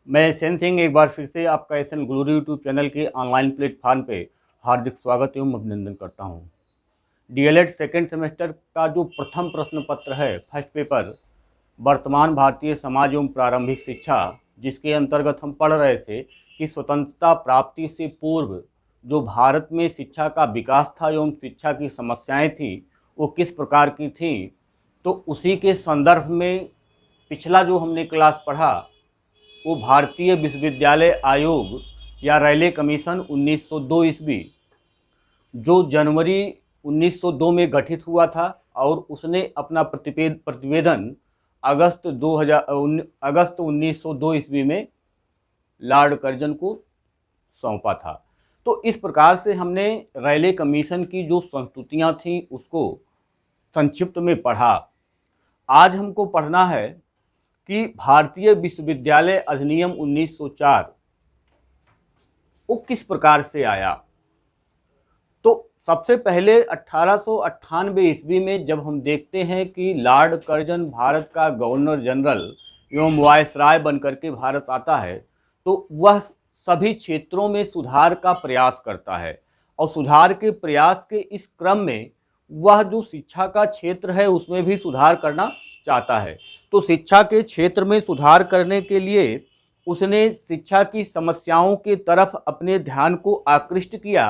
मैं सेन सिंह एक बार फिर से आपका एसएन ग्लोरी यूट्यूब चैनल के ऑनलाइन प्लेटफॉर्म पे हार्दिक स्वागत एवं अभिनंदन करता हूं। डीएलएड सेकेंड सेमेस्टर का जो प्रथम प्रश्न पत्र है, फर्स्ट पेपर, वर्तमान भारतीय समाज एवं प्रारंभिक शिक्षा, जिसके अंतर्गत हम पढ़ रहे थे कि स्वतंत्रता प्राप्ति से पूर्व जो भारत में शिक्षा का विकास था एवं शिक्षा की समस्याएं थी वो किस प्रकार की थी, तो उसी के संदर्भ में पिछला जो हमने क्लास पढ़ा वो भारतीय विश्वविद्यालय आयोग या रैले कमीशन 1902 ईस्वी, जो जनवरी 1902 में गठित हुआ था और उसने अपना प्रतिवेदन अगस्त 1902 ईस्वी में लॉर्ड कर्जन को सौंपा था। तो इस प्रकार से हमने रैले कमीशन की जो संस्तुतियां थीं उसको संक्षिप्त में पढ़ा। आज हमको पढ़ना है कि भारतीय विश्वविद्यालय अधिनियम 1904 वो किस प्रकार से आया। तो सबसे पहले 1898 ईस्वी में जब हम देखते हैं कि लॉर्ड कर्जन भारत का गवर्नर जनरल एवं वायसराय बनकर के भारत आता है, तो वह सभी क्षेत्रों में सुधार का प्रयास करता है और सुधार के प्रयास के इस क्रम में वह जो शिक्षा का क्षेत्र है उसमें भी सुधार करना चाहता है। तो शिक्षा के क्षेत्र में सुधार करने के लिए उसने शिक्षा की समस्याओं के तरफ अपने ध्यान को आकृष्ट किया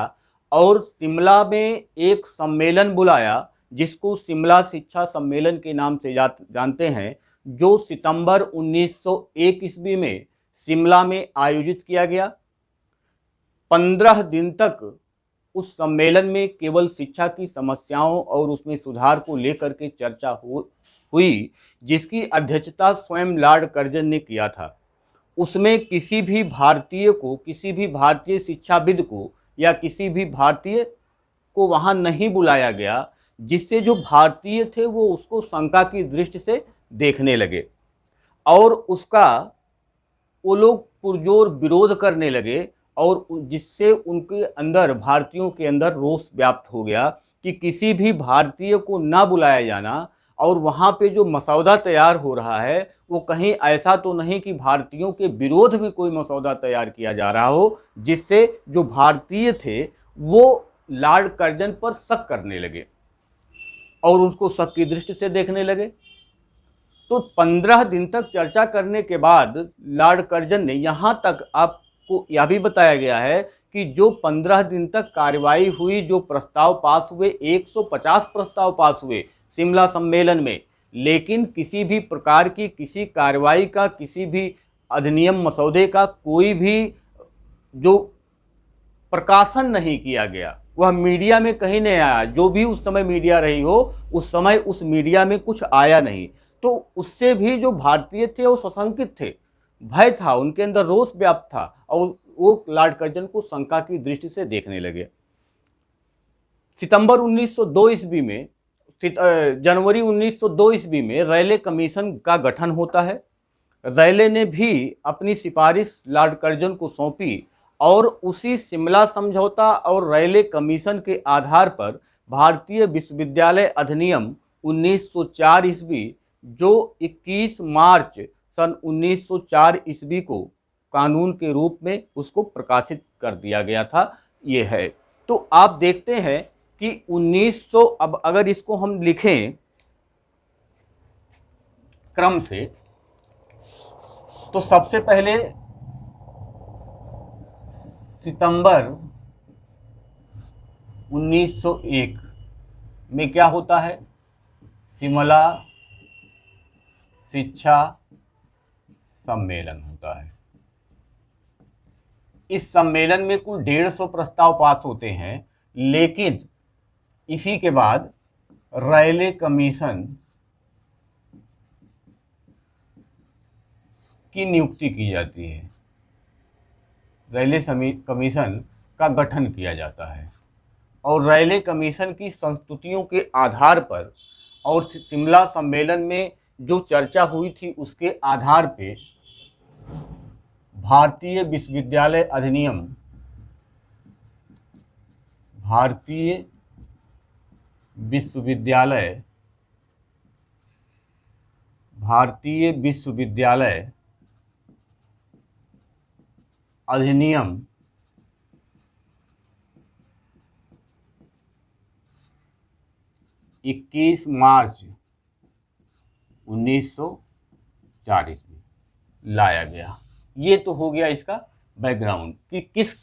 और शिमला में एक सम्मेलन बुलाया जिसको शिमला शिक्षा सम्मेलन के नाम से जानते हैं, जो सितंबर 1901 ईस्वी में शिमला में आयोजित किया गया। 15 दिन तक उस सम्मेलन में केवल शिक्षा की समस्याओं और उसमें सुधार को लेकर के चर्चा हुई, जिसकी अध्यक्षता स्वयं लॉर्ड कर्जन ने किया था। उसमें किसी भी भारतीय को, किसी भी भारतीय शिक्षाविद को या किसी भी भारतीय को वहां नहीं बुलाया गया, जिससे जो भारतीय थे वो उसको शंका की दृष्टि से देखने लगे और उसका वो लोग पुरजोर विरोध करने लगे और जिससे उनके अंदर, भारतीयों के अंदर रोष व्याप्त हो गया कि किसी भी भारतीय को ना बुलाया जाना और वहाँ पे जो मसौदा तैयार हो रहा है वो कहीं ऐसा तो नहीं कि भारतीयों के विरोध में कोई मसौदा तैयार किया जा रहा हो, जिससे जो भारतीय थे वो लॉर्ड कर्जन पर शक करने लगे और उसको शक की दृष्टि से देखने लगे। तो 15 दिन तक चर्चा करने के बाद लॉर्ड कर्जन ने, यहाँ तक आपको यह भी बताया गया है कि जो 15 दिन तक कार्रवाई हुई, जो प्रस्ताव पास हुए, 150 प्रस्ताव पास हुए शिमला सम्मेलन में, लेकिन किसी भी प्रकार की किसी कार्रवाई का, किसी भी अधिनियम मसौदे का कोई भी जो प्रकाशन नहीं किया गया, वह मीडिया में कहीं नहीं आया। जो भी उस समय मीडिया रही हो, उस समय उस मीडिया में कुछ आया नहीं। तो उससे भी जो भारतीय थे वो सशंकित थे, भय था, उनके अंदर रोष व्याप्त था और वो लॉर्ड कर्जन को शंका की दृष्टि से देखने लगे। सितंबर 1902 ईस्वी में, जनवरी 1902 ईस्वी में रैले कमीशन का गठन होता है। रैले ने भी अपनी सिफारिश लॉर्ड कर्जन को सौंपी और उसी शिमला समझौता और रैले कमीशन के आधार पर भारतीय विश्वविद्यालय अधिनियम 1904 ईस्वी, जो 21 मार्च सन 1904 ईस्वी को कानून के रूप में उसको प्रकाशित कर दिया गया था। ये है। तो आप देखते हैं कि 1900, अब अगर इसको हम लिखें क्रम से, तो सबसे पहले सितंबर 1901 में क्या होता है, शिमला शिक्षा सम्मेलन होता है। इस सम्मेलन में कुल 150 प्रस्ताव पास होते हैं, लेकिन इसी के बाद रैले कमीशन की नियुक्ति की जाती है, रैले कमीशन का गठन किया जाता है और रैले कमीशन की संस्तुतियों के आधार पर और शिमला सम्मेलन में जो चर्चा हुई थी उसके आधार पे भारतीय विश्वविद्यालय अधिनियम, भारतीय विश्वविद्यालय, भारतीय विश्वविद्यालय अधिनियम 21 मार्च 1904 ईस्वी लाया गया। ये तो हो गया इसका बैकग्राउंड कि किस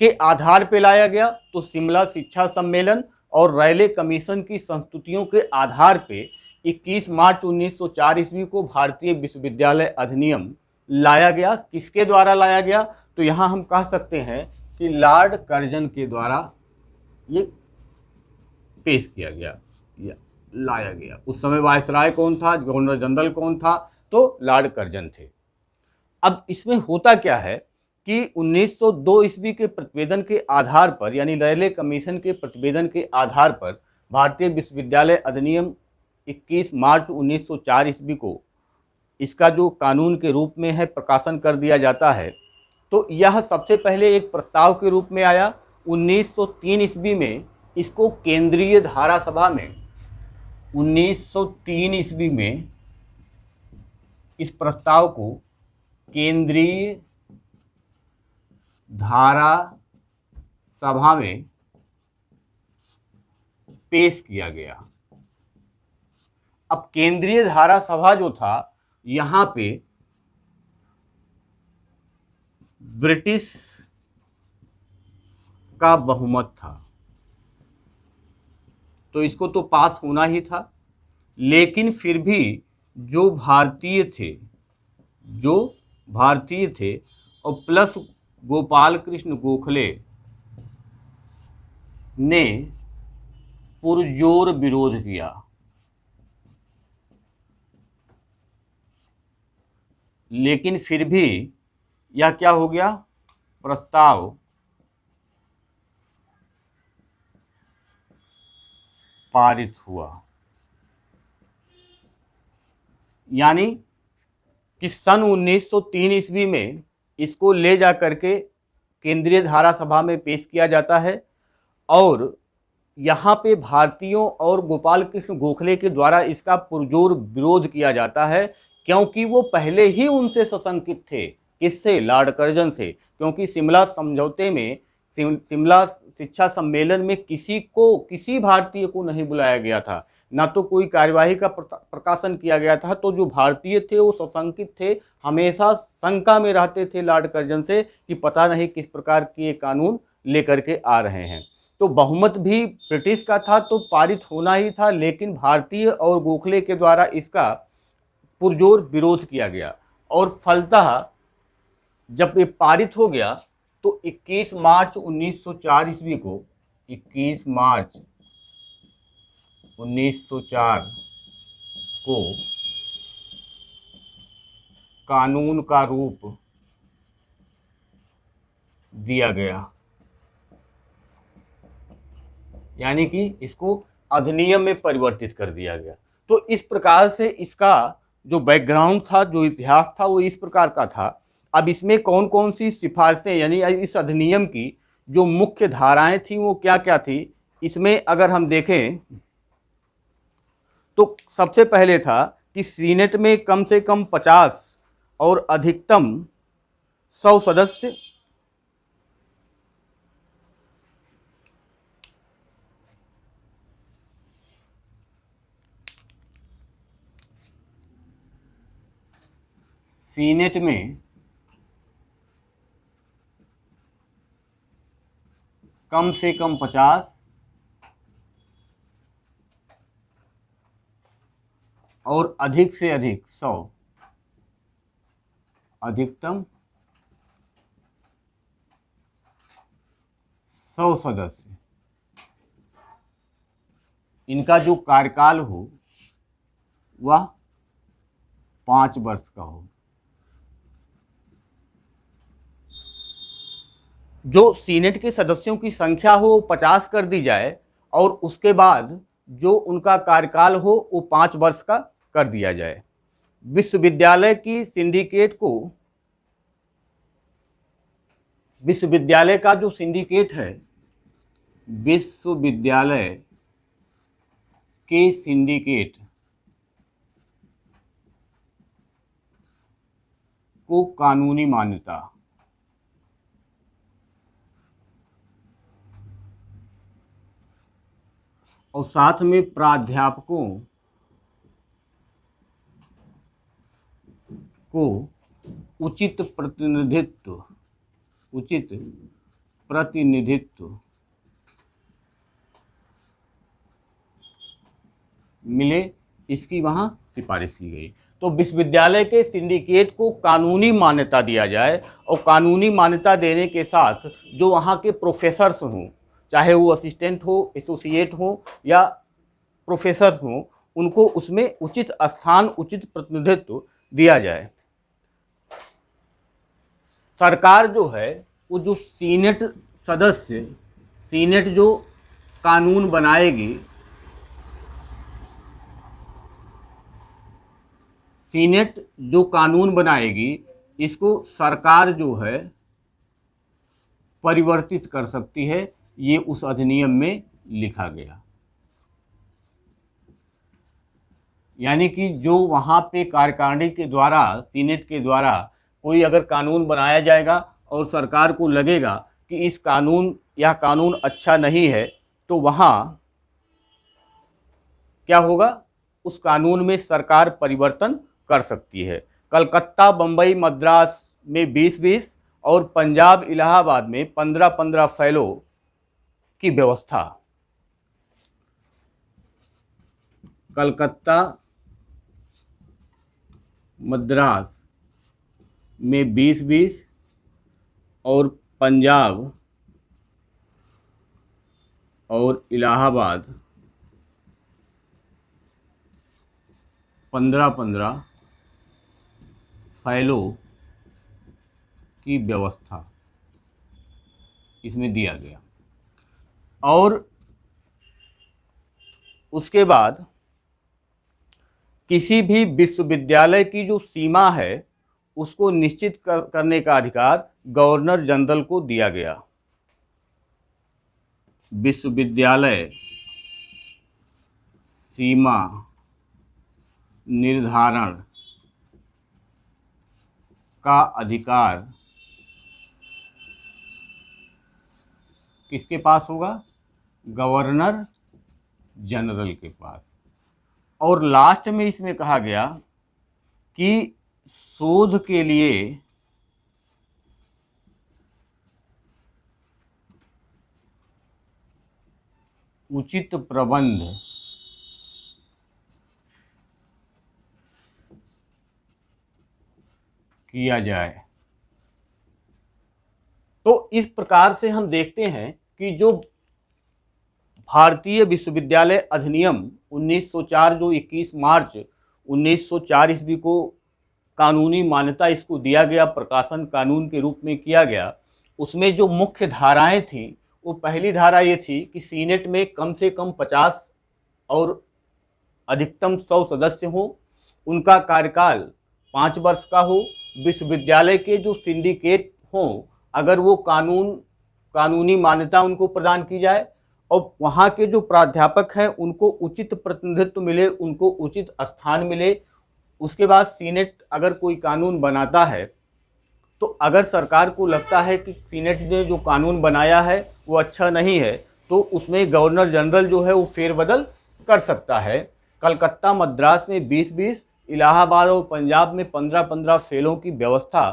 के आधार पे लाया गया। तो शिमला शिक्षा सम्मेलन और रैले कमीशन की संस्तुतियों के आधार पे 21 मार्च 1904 ईस्वी को भारतीय विश्वविद्यालय अधिनियम लाया गया। किसके द्वारा लाया गया? तो यहाँ हम कह सकते हैं कि लॉर्ड कर्जन के द्वारा ये पेश किया गया या लाया गया। उस समय वायसराय कौन था, गवर्नर जनरल कौन था? तो लॉर्ड कर्जन थे। अब इसमें होता क्या है कि 1902 ईस्वी के प्रतिवेदन के आधार पर, यानी रैले कमीशन के प्रतिवेदन के आधार पर भारतीय विश्वविद्यालय अधिनियम 21 मार्च 1904 ईस्वी को इसका जो कानून के रूप में है प्रकाशन कर दिया जाता है। तो यह सबसे पहले एक प्रस्ताव के रूप में आया। 1903 ईस्वी में इसको केंद्रीय धारा सभा में 1903 ईस्वी में इस प्रस्ताव को केंद्रीय धारा सभा में पेश किया गया। अब केंद्रीय धारा सभा जो था, यहां पे ब्रिटिश का बहुमत था, तो इसको तो पास होना ही था। लेकिन फिर भी जो भारतीय थे और प्लस गोपाल कृष्ण गोखले ने पुरजोर विरोध किया। लेकिन फिर भी यह क्या हो गया? प्रस्ताव पारित हुआ। यानी कि सन 1903 ईस्वी में इसको ले जा करके केंद्रीय धारा सभा में पेश किया जाता है और यहाँ पे भारतीयों और गोपाल कृष्ण गोखले के द्वारा इसका पुरजोर विरोध किया जाता है, क्योंकि वो पहले ही उनसे सशंकित थे। किससे? लॉर्ड कर्जन से। क्योंकि शिमला समझौते में, शिमला शिक्षा सम्मेलन में किसी भारतीय को नहीं बुलाया गया था, ना तो कोई कार्यवाही का प्रकाशन किया गया था। तो जो भारतीय थे वो सशंकित थे, हमेशा शंका में रहते थे लॉर्ड कर्जन से कि पता नहीं किस प्रकार के कानून लेकर के आ रहे हैं। तो बहुमत भी ब्रिटिश का था, तो पारित होना ही था। लेकिन भारतीय और गोखले के द्वारा इसका पुरजोर विरोध किया गया और फलतः जब ये पारित हो गया तो 21 मार्च 1904 ईस्वी को 21 मार्च 1904 को कानून का रूप दिया गया। यानी कि इसको अधिनियम में परिवर्तित कर दिया गया। तो इस प्रकार से इसका जो बैकग्राउंड था, जो इतिहास था, वो इस प्रकार का था। अब इसमें कौन कौन सी सिफारिशें, यानी इस अधिनियम की जो मुख्य धाराएं थी वो क्या क्या थी, इसमें अगर हम देखें तो सबसे पहले था कि सीनेट में कम से कम 50 और अधिकतम 100 सदस्य, सीनेट में कम से कम 50 और अधिक से अधिक 100, अधिकतम 100 सदस्य। इनका जो कार्यकाल हो वह 5 वर्ष का हो। जो सीनेट के सदस्यों की संख्या हो 50 कर दी जाए और उसके बाद जो उनका कार्यकाल हो वो 5 वर्ष का कर दिया जाए। विश्वविद्यालय की सिंडिकेट को, विश्वविद्यालय का जो सिंडिकेट है, विश्वविद्यालय के सिंडिकेट को कानूनी मान्यता और साथ में प्राध्यापकों को उचित प्रतिनिधित्व मिले, इसकी वहां सिफारिश की गई। तो विश्वविद्यालय के सिंडिकेट को कानूनी मान्यता दिया जाए, और कानूनी मान्यता देने के साथ जो वहाँ के प्रोफेसर्स हों, चाहे वो असिस्टेंट हो, एसोसिएट हो या प्रोफेसर हों, उनको उसमें उचित स्थान, उचित प्रतिनिधित्व दिया जाए। सरकार जो है वो जो सीनेट जो कानून बनाएगी, इसको सरकार जो है परिवर्तित कर सकती है, ये उस अधिनियम में लिखा गया। यानी कि जो वहाँ पे कार्यकारिणी के द्वारा, सीनेट के द्वारा कोई अगर कानून बनाया जाएगा और सरकार को लगेगा कि इस कानून अच्छा नहीं है, तो वहाँ क्या होगा, उस कानून में सरकार परिवर्तन कर सकती है। कलकत्ता, बम्बई, मद्रास में 20-20 और पंजाब, इलाहाबाद में 15-15 फेलो की व्यवस्था। कलकत्ता, मद्रास में 20-20 और पंजाब और इलाहाबाद 15-15 फेलो की व्यवस्था इसमें दिया गया। और उसके बाद किसी भी विश्वविद्यालय की जो सीमा है उसको निश्चित करने का अधिकार गवर्नर जनरल को दिया गया। विश्वविद्यालय सीमा निर्धारण का अधिकार किसके पास होगा, गवर्नर जनरल के पास। और लास्ट में इसमें कहा गया कि शोध के लिए उचित प्रबंध किया जाए। तो इस प्रकार से हम देखते हैं कि जो भारतीय विश्वविद्यालय अधिनियम 1904 जो 21 मार्च 1904 ईस्वी को कानूनी मान्यता इसको दिया गया, प्रकाशन कानून के रूप में किया गया, उसमें जो मुख्य धाराएं थी, वो पहली धारा ये थी कि सीनेट में कम से कम 50 और अधिकतम 100 सदस्य हों, उनका कार्यकाल 5 वर्ष का हो, विश्वविद्यालय के जो सिंडिकेट हों अगर वो कानूनी मान्यता उनको प्रदान की जाए, और वहाँ के जो प्राध्यापक हैं उनको उचित प्रतिनिधित्व मिले, उनको उचित स्थान मिले। उसके बाद सीनेट अगर कोई कानून बनाता है तो अगर सरकार को लगता है कि सीनेट ने जो कानून बनाया है वो अच्छा नहीं है, तो उसमें गवर्नर जनरल जो है वो फेरबदल कर सकता है। कलकत्ता, मद्रास में 20-20, इलाहाबाद और पंजाब में 15-15 फेलों की व्यवस्था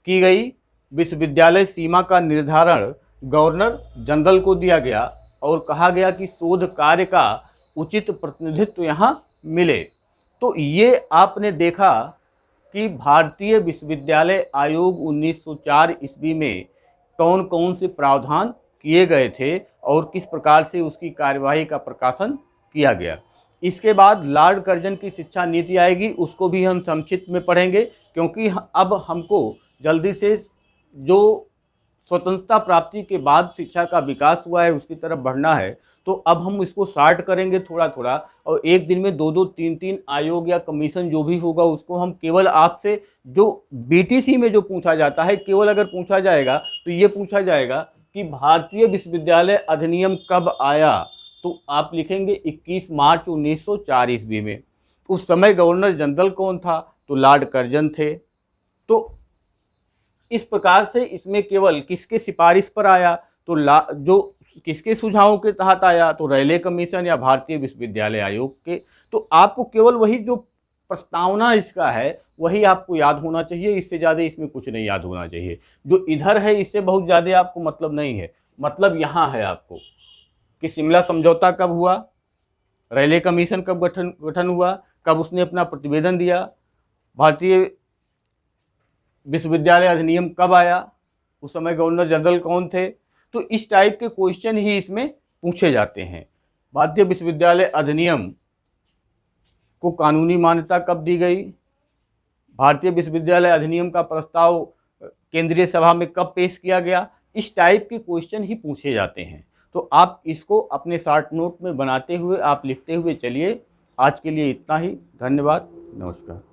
की गई। विश्वविद्यालय सीमा का निर्धारण गवर्नर जनरल को दिया गया और कहा गया कि शोध कार्य का उचित प्रतिनिधित्व यहाँ मिले। तो ये आपने देखा कि भारतीय विश्वविद्यालय आयोग 1904 ईस्वी में कौन कौन से प्रावधान किए गए थे और किस प्रकार से उसकी कार्यवाही का प्रकाशन किया गया। इसके बाद लॉर्ड कर्जन की शिक्षा नीति आएगी, उसको भी हम संक्षिप्त में पढ़ेंगे, क्योंकि अब हमको जल्दी से जो स्वतंत्रता प्राप्ति के बाद शिक्षा का विकास हुआ है उसकी तरफ बढ़ना है। तो अब हम इसको शार्ट करेंगे थोड़ा थोड़ा, और एक दिन में 2-2, 3-3 आयोग या कमीशन जो भी होगा उसको हम केवल आपसे जो बीटीसी में जो पूछा जाता है, केवल अगर पूछा जाएगा तो ये पूछा जाएगा कि भारतीय विश्वविद्यालय अधिनियम कब आया, तो आप लिखेंगे 21 मार्च 1904 ईस्वी में। उस समय गवर्नर जनरल कौन था, तो लॉर्ड कर्जन थे। तो इस प्रकार से इसमें केवल किसके सिफारिश पर आया, तो जो किसके सुझावों के तहत आया, तो रेलवे कमीशन या भारतीय विश्वविद्यालय आयोग के। तो आपको केवल वही जो प्रस्तावना इसका है वही आपको याद होना चाहिए, इससे ज़्यादा इसमें कुछ नहीं याद होना चाहिए। जो इधर है इससे बहुत ज़्यादा आपको मतलब नहीं है, मतलब यहाँ है आपको कि शिमला समझौता कब हुआ, रेलवे कमीशन कब गठन हुआ, कब उसने अपना प्रतिवेदन दिया, भारतीय विश्वविद्यालय अधिनियम कब आया, उस समय गवर्नर जनरल कौन थे। तो इस टाइप के क्वेश्चन ही इसमें पूछे जाते हैं। भारतीय विश्वविद्यालय अधिनियम को कानूनी मान्यता कब दी गई, भारतीय विश्वविद्यालय अधिनियम का प्रस्ताव केंद्रीय सभा में कब पेश किया गया, इस टाइप के क्वेश्चन ही पूछे जाते हैं। तो आप इसको अपने शॉर्ट नोट में बनाते हुए आप लिखते हुए चलिए। आज के लिए इतना ही, धन्यवाद, नमस्कार।